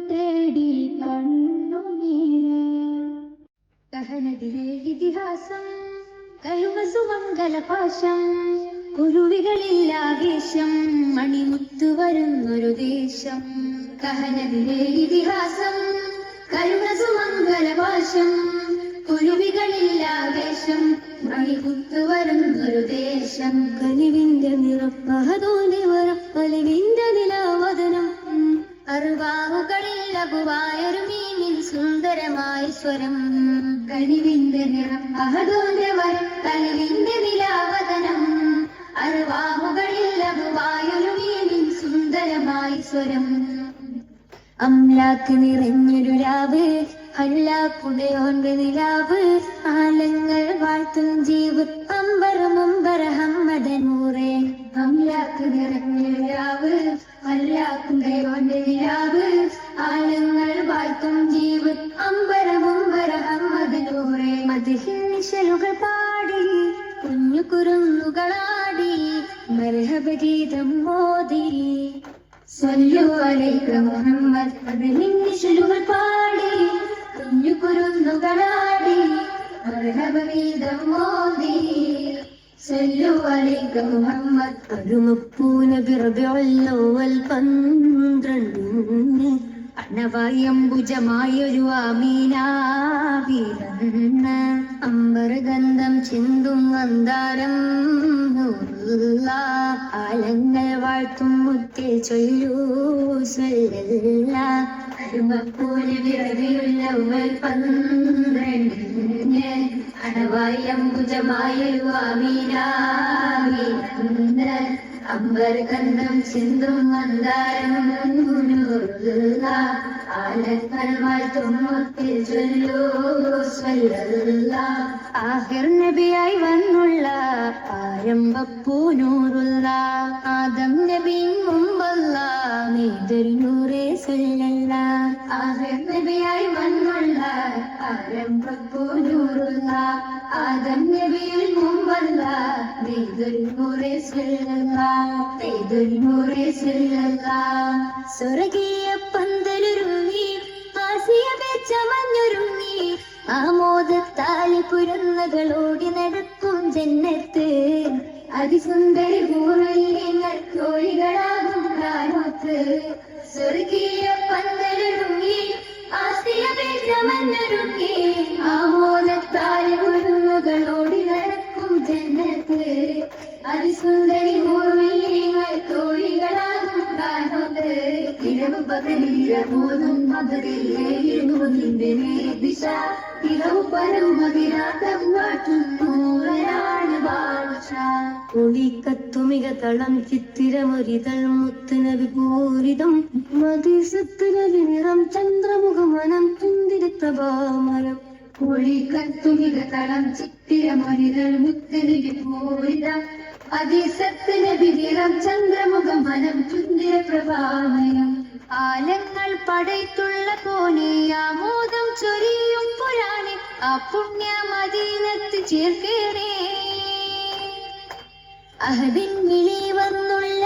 തേടി കണ്ണുനീരെ കഹനതിലെ ഇതിഹാസം കരുമസുമംഗലപാശം കുരുവികളില്ലാവേശം മണിമുത്തു വരുന്നൊരു ദേശം കഹനതിലെ ഇതിഹാസം കരുമസുമംഗലപാശം കുരുവികളില്ലാവേശം മണിമുത്തു വരുന്നൊരു ദേശം കനിവിന്റെ നിറപ്പഹതോനെ വരപ്പലിവിന്റെ നിലാവതനം അറുവാവുകളിൽ ലഘുവായൊരു മീനിൻ സുന്ദരമായ സ്വരം കനിവിന്റെ നിറം അഹദോന്റെ വരം കനിവിന്റെ നിലാവതനം അറുവാവുകളിൽ ലഘുവായൊരു മീനിൻ സുന്ദരമായ സ്വരം അംലാക്ക് നിറഞ്ഞൊരു രാവ് അല്ലാക്കുടയോന്റെ നിലാവ് ആലങ്ങൾ വാഴ്ത്തും ജീവ് അമ്പരമമ്പരഹമ്മദനൂറേ അംലാക്ക് നിറഞ്ഞൊരു രാവ് അല്ലാക്കുടയോന്റെ നിലാവ് ആലങ്ങൾ വാഴ്ത്തും ജീവ് അമ്പരമമ്പരഹമ്മദനൂറേ മദ്ഹിൻ നിശലുകൾ പാടി കുഞ്ഞു കുരുന്നുകളാടി മർഹബ ഗീതം മോദി സ്വല്ലു അലൈക മുഹമ്മദ് മദ്ഹിൻ നിശലുകൾ പാടി കുഞ്ഞു കുരുന്നുകളാടി മർഹബ ഗീതം മോദി സ്വല്ലു അലൈക മുഹമ്മദ് കരുമപ്പൂനബി റബിഉൽ പന്ത്രണ്ടിന് അണവായംബുജമായൊരു ആമീനാവിരന്ന് അമ്പരഗന്ധം ചിന്തും മന്ദാരം ആലങ്ങൾ വാഴ്ത്തും മുത്തേ ചൊല്ലൂ സ്വല്ലല്ലാഹ് കരുമപ്പൂനബി റബിഉൽ പന്ത്രണ്ടിന് അണവായംബുജമായൊരു ആമീനാവിരന്ന് അമ്പരഗന്ധം ചിന്തും മന്ദാരം ആലങ്ങൾ വാഴ്ത്തും മുത്തേ ചൊല്ലൂ സ്വല്ലല്ലാഹ് ആഖിർ നബിയായി വന്നുള്ള ആരംഭപ്പൂനൂറുള്ള ആദം നബിൻ മുമ്പല്ല നീതൊരു നൂറേ സ്വല്ലല്ലാഹ് ആഖിർ നബിയായി വന്നുള്ള ആരംഭപ്പൂനൂറുള്ള ആദം നബിയിൽ മുമ്പല്ല നീതൊരു നൂറേ സ്വല്ലല്ലാഹ് നീതൊരു നൂറേ സ്വല്ലല്ലാഹ് സ്വർഗീയ പന്തലൊരുങ്ങി ആസിയ ചമഞ്ഞൊരുങ്ങി ആമോദത്താല് പുരന്നകളോടി നടക്കും ജന്നത്ത് അതിസുന്ദരി പൂർവ്വങ്ങൾ തോഴികളാകും കാലത്ത് സ്വർഗീയ പന്തലൊരുങ്ങി ആസിയ ചമഞ്ഞൊരുങ്ങി ആമോദത്താല് പുരന്നകളോടി നടക്കും ജന്നത്ത് അതിസുന്ദരി പൂർവ്വങ്ങൾ തോഴികളാകും കാലത്ത് ഇരവ് പകലിരമോതും മധുരയിലേതിന്റെ ദിശ ഇരവ് പരമതിരാട്ടം കാട്ടുന്നൂറയാണ് ഭാഷ ഒളിക്കത്തുമിക തളം ചിത്തിരമൊരിതൾ മുത്തുനബി പൂരിതം മതിസത്തുനബി നിറം ചന്ദ്രമുഖമനം തുന്തിരി പ്രഭാമരം ഒളിക്കത്തുമിക തളം ചിത്തിരമൊരിതൾ മുത്തുനബി പൂരിതം അതിസത്തുനബി നിറം ചന്ദ്രമുഖമനം തുന്തിര പ്രഭാമയം ആലങ്ങൾ പടയ്ത്തുള്ള കോനെ ആമോദം ചൊരിയും പുരാണി ആ പുണ്യ മദീനത്ത് ചേർക്കേണേ അഹദിൻ വിളി വന്നുള്ള